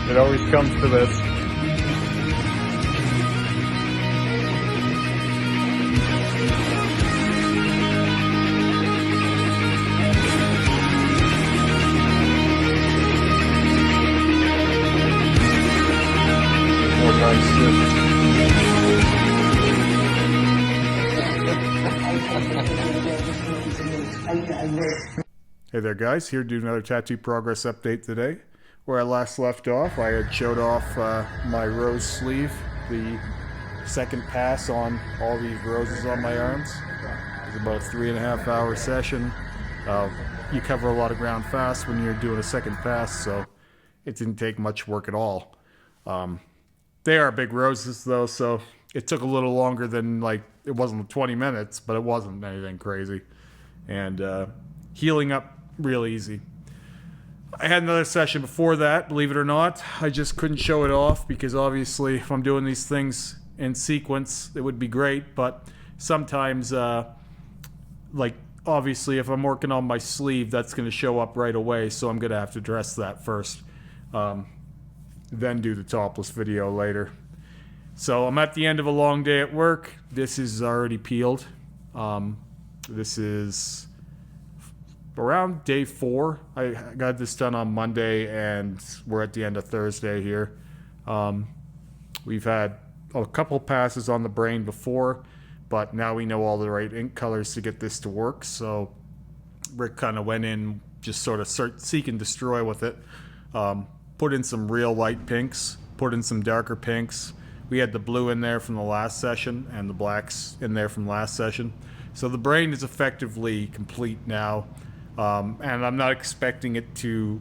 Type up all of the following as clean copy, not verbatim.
It always comes to this. More nice shit. Hey there guys, here to do another tattoo progress update today. Where I last left off, I had showed off my rose sleeve, the second pass on all these roses on my arms. It was about a 3.5 hour session. You cover a lot of ground fast when you're doing a second pass, so it didn't take much work at all. They are big roses though, so it took a little longer than, like, it wasn't 20 minutes, but it wasn't anything crazy. And healing up real easy. I had another session before that, believe it or not. I just couldn't show it off because obviously if I'm doing these things in sequence, it would be great, but sometimes, like, obviously if I'm working on my sleeve, that's going to show up right away, so I'm going to have to address that first, then do the topless video later. So I'm at the end of a long day at work. This is already peeled. This is around day 4. I got this done on Monday and we're at the end of Thursday here. We've had a couple passes on the brain before, but now we know all the right ink colors to get this to work. So Rick kind of went in, just sort of seek and destroy with it. Put in some real light pinks, put in some darker pinks. We had the blue in there from the last session and the blacks in there from last session. So the brain is effectively complete now. And I'm not expecting it to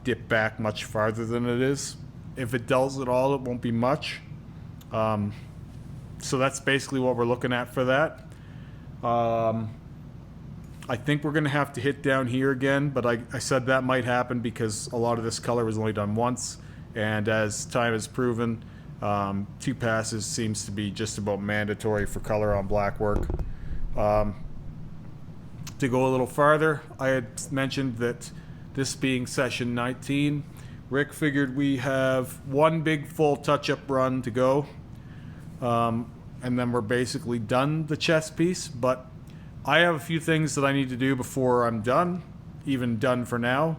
dip back much farther than it is. If it does at all, it won't be much. So that's basically what we're looking at for that. I think we're going to have to hit down here again, but I said that might happen because a lot of this color was only done once. And as time has proven, 2 passes seems to be just about mandatory for color on black work. To go a little farther, I had mentioned that this being session 19, Rick figured we have one big full touch-up run to go, and then we're basically done the chest piece. But I have a few things that I need to do before I'm done, even done for now.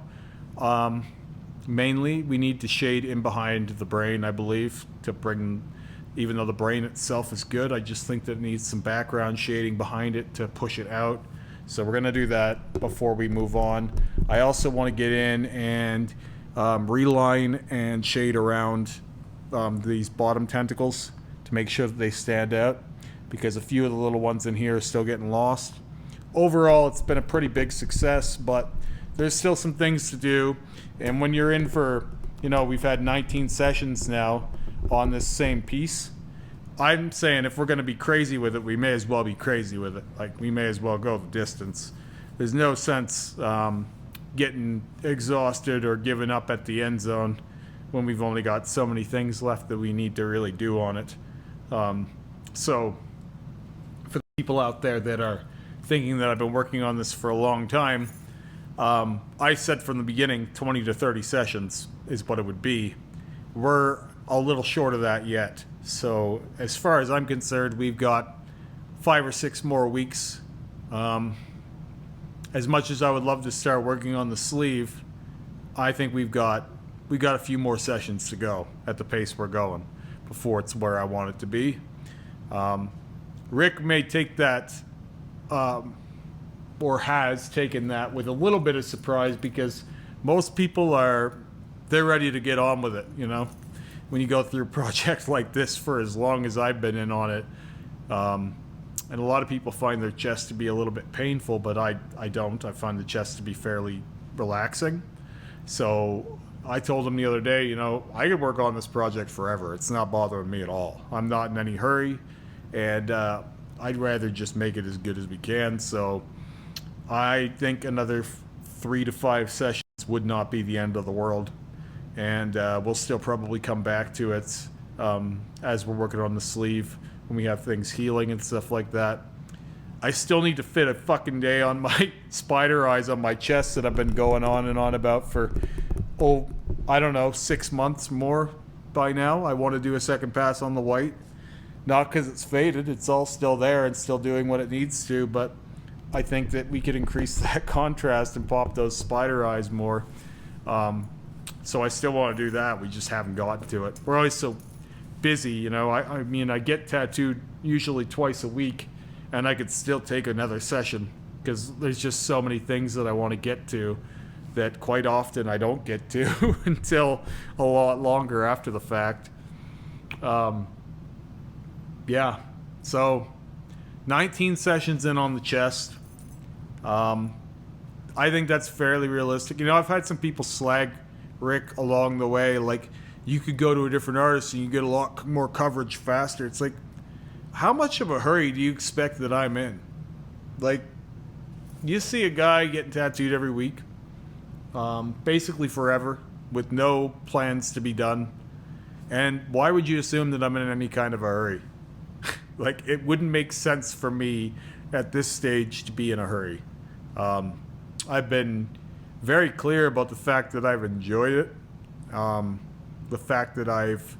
Mainly, we need to shade in behind the brain, I believe, to bring, even though the brain itself is good, I just think that it needs some background shading behind it to push it out. So we're going to do that before we move on. I also want to get in and reline and shade around these bottom tentacles to make sure that they stand out, because a few of the little ones in here are still getting lost. Overall, it's been a pretty big success, but there's still some things to do. And when you're in for, you know, we've had 19 sessions now on this same piece. I'm saying if we're going to be crazy with it, we may as well be crazy with it. Like, we may as well go the distance. There's no sense getting exhausted or giving up at the end zone when we've only got so many things left that we need to really do on it. So for the people out there that are thinking that I've been working on this for a long time, I said from the beginning 20 to 30 sessions is what it would be. We're a little short of that yet. So as far as I'm concerned, we've got 5 or 6 more weeks. As much as I would love to start working on the sleeve, I think we've got a few more sessions to go at the pace we're going before it's where I want it to be. Rick may take that, or has taken that with a little bit of surprise, because most people they're ready to get on with it, you know? When you go through a project like this for as long as I've been in on it, and a lot of people find their chest to be a little bit painful, but I don't. I find the chest to be fairly relaxing. So I told him the other day, you know, I could work on this project forever. It's not bothering me at all. I'm not in any hurry, and I'd rather just make it as good as we can. So I think another 3 to 5 sessions would not be the end of the world. And we'll still probably come back to it as we're working on the sleeve, when we have things healing and stuff like that. I still need to fit a fucking day on my spider eyes on my chest that I've been going on and on about for I don't know, 6 months more by now. I want to do a second pass on the white. Not because it's faded, it's all still there and still doing what it needs to, but I think that we could increase that contrast and pop those spider eyes more. So I still want to do that. We just haven't gotten to it. We're always so busy, you know. I mean, I get tattooed usually twice a week, and I could still take another session because there's just so many things that I want to get to that quite often I don't get to until a lot longer after the fact. Yeah, so 19 sessions in on the chest. I think that's fairly realistic. You know, I've had some people slag Rick along the way, like, you could go to a different artist and you get a lot more coverage faster. It's like, how much of a hurry do you expect that I'm in? Like, you see a guy getting tattooed every week, basically forever, with no plans to be done. And why would you assume that I'm in any kind of a hurry? Like, it wouldn't make sense for me at this stage to be in a hurry. I've been very clear about the fact that I've enjoyed it. The fact that I've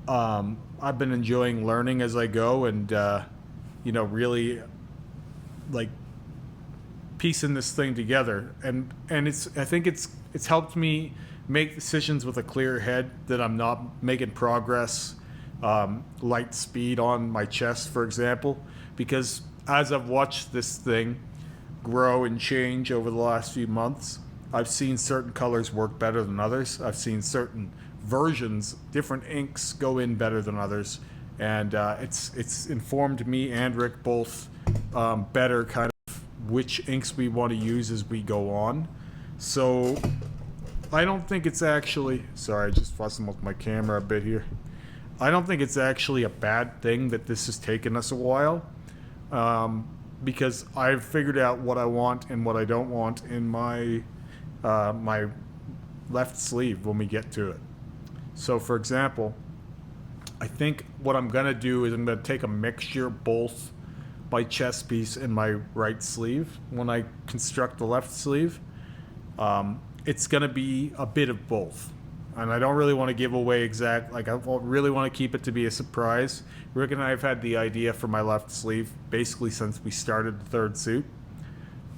been enjoying learning as I go, and you know, really like piecing this thing together. And I think it's helped me make decisions with a clear head, that I'm not making progress light speed on my chest, for example, because as I've watched this thing grow and change over the last few months, I've seen certain colors work better than others. I've seen certain versions, different inks go in better than others, and it's informed me and Rick both better kind of which inks we want to use as we go on. So I don't think it's actually, sorry, just fussing with my camera a bit here. I don't think it's actually a bad thing that this has taken us a while, because I've figured out what I want and what I don't want in my my left sleeve when we get to it. So, for example, I think what I'm going to do is I'm going to take a mixture of both my chest piece and my right sleeve when I construct the left sleeve. It's going to be a bit of both. And I don't really want to give away exact, like, I really want to keep it to be a surprise. Rick and I have had the idea for my left sleeve basically since we started the third suit.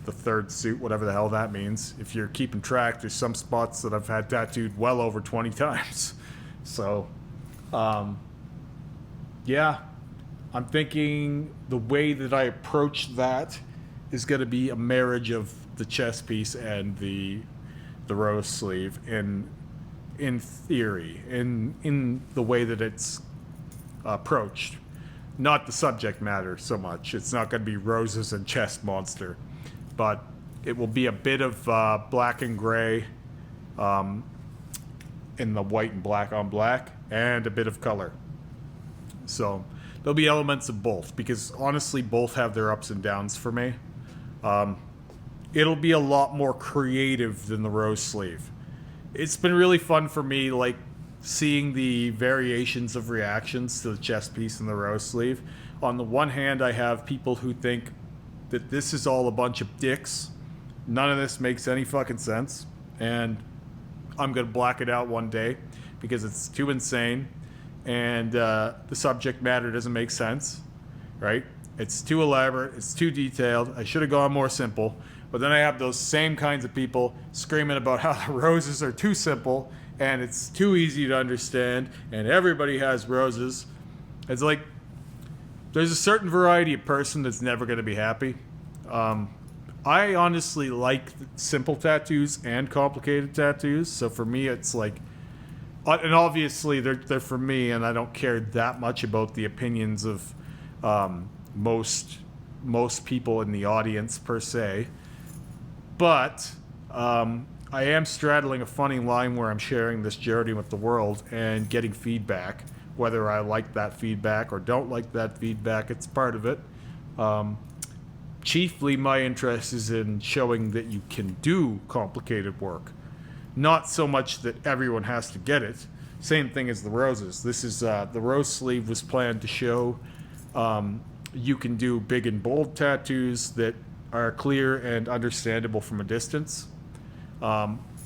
The third suit, whatever the hell that means. If you're keeping track, there's some spots that I've had tattooed well over 20 times. So, yeah, I'm thinking the way that I approach that is going to be a marriage of the chest piece and the rose sleeve in theory, in the way that it's approached. Not the subject matter so much. It's not going to be roses and chest monster, but it will be a bit of black and gray in the white and black on black, and a bit of color. So there'll be elements of both, because honestly both have their ups and downs for me. It'll be a lot more creative than the rose sleeve. It's been really fun for me, like, seeing the variations of reactions to the chest piece and the rose sleeve. On the one hand, I have people who think that this is all a bunch of dicks. None of this makes any fucking sense. And I'm going to black it out one day because it's too insane. And the subject matter doesn't make sense, right? It's too elaborate. It's too detailed. I should have gone more simple. But then I have those same kinds of people screaming about how the roses are too simple and it's too easy to understand and everybody has roses. It's like, there's a certain variety of person that's never going to be happy. I honestly like simple tattoos and complicated tattoos. So for me, it's like, and obviously they're for me, and I don't care that much about the opinions of most people in the audience per se. But I am straddling a funny line where I'm sharing this journey with the world and getting feedback. Whether I like that feedback or don't like that feedback, it's part of it. Chiefly, my interest is in showing that you can do complicated work. Not so much that everyone has to get it. Same thing as the roses. This is the rose sleeve was planned to show you can do big and bold tattoos that are clear and understandable from a distance.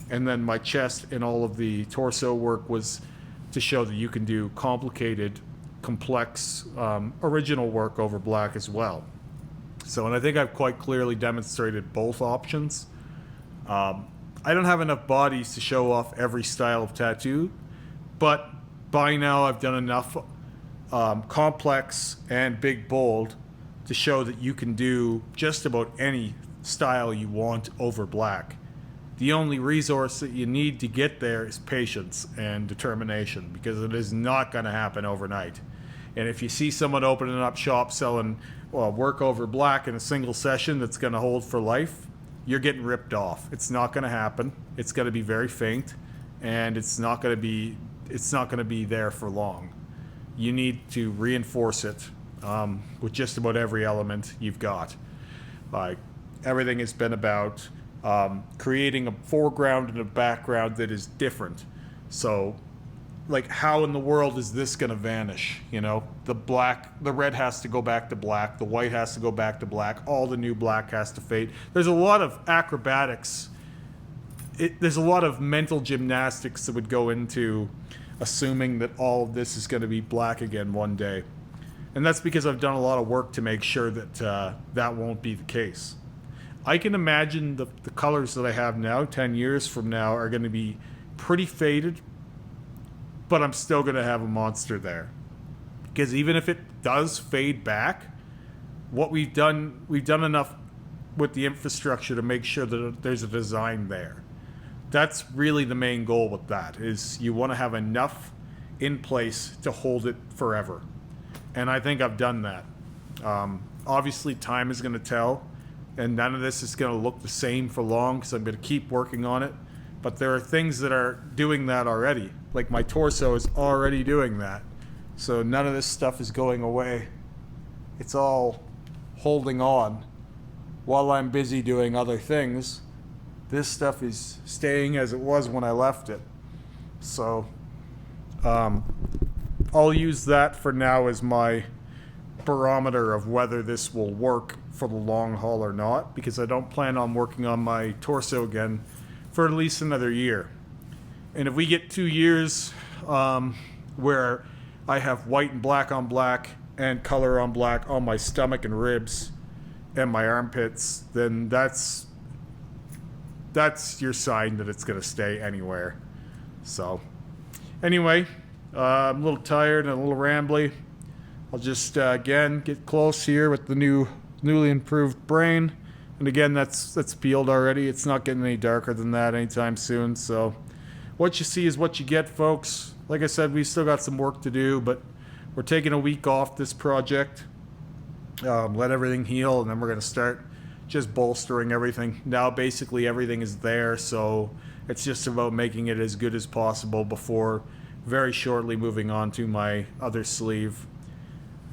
And then my chest and all of the torso work was to show that you can do complicated, complex, original work over black as well. So, and I think I've quite clearly demonstrated both options. I don't have enough bodies to show off every style of tattoo, but by now I've done enough complex and big bold to show that you can do just about any style you want over black. The only resource that you need to get there is patience and determination, because it is not going to happen overnight. And if you see someone opening up shop selling work over black in a single session that's going to hold for life, you're getting ripped off. It's not going to happen. It's going to be very faint, and it's not going to be there for long. You need to reinforce it with just about every element you've got. Like, everything has been about creating a foreground and a background that is different. So, like, how in the world is this going to vanish? You know, the red has to go back to black, the white has to go back to black, all the new black has to fade. There's a lot of acrobatics. There's a lot of mental gymnastics that would go into assuming that all of this is going to be black again one day. And that's because I've done a lot of work to make sure that that won't be the case. I can imagine the colors that I have now, 10 years from now, are going to be pretty faded, but I'm still going to have a monster there. Because even if it does fade back, what we've done enough with the infrastructure to make sure that there's a design there. That's really the main goal with that, is you want to have enough in place to hold it forever. And I think I've done that. Obviously, time is going to tell, and none of this is going to look the same for long, because I'm going to keep working on it. But there are things that are doing that already. Like, my torso is already doing that. So none of this stuff is going away. It's all holding on while I'm busy doing other things. This stuff is staying as it was when I left it. So I'll use that for now as my barometer of whether this will work for the long haul or not, because I don't plan on working on my torso again for at least another year. And if we get 2 years where I have white and black on black and color on black on my stomach and ribs and my armpits, then that's your sign that it's going to stay anywhere. So anyway, I'm a little tired and a little rambly. I'll just again get close here with the newly improved brain. And again, that's peeled already. It's not getting any darker than that anytime soon. So what you see is what you get, folks. Like I said, we still got some work to do, but we're taking a week off this project. Let everything heal, and then we're going to start just bolstering everything. Now basically everything is there, so it's just about making it as good as possible before very shortly moving on to my other sleeve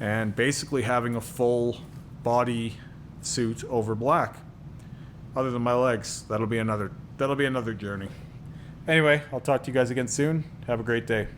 and basically having a full body suit over black, other than my legs. That'll be another journey. Anyway, I'll talk to you guys again soon. Have a great day.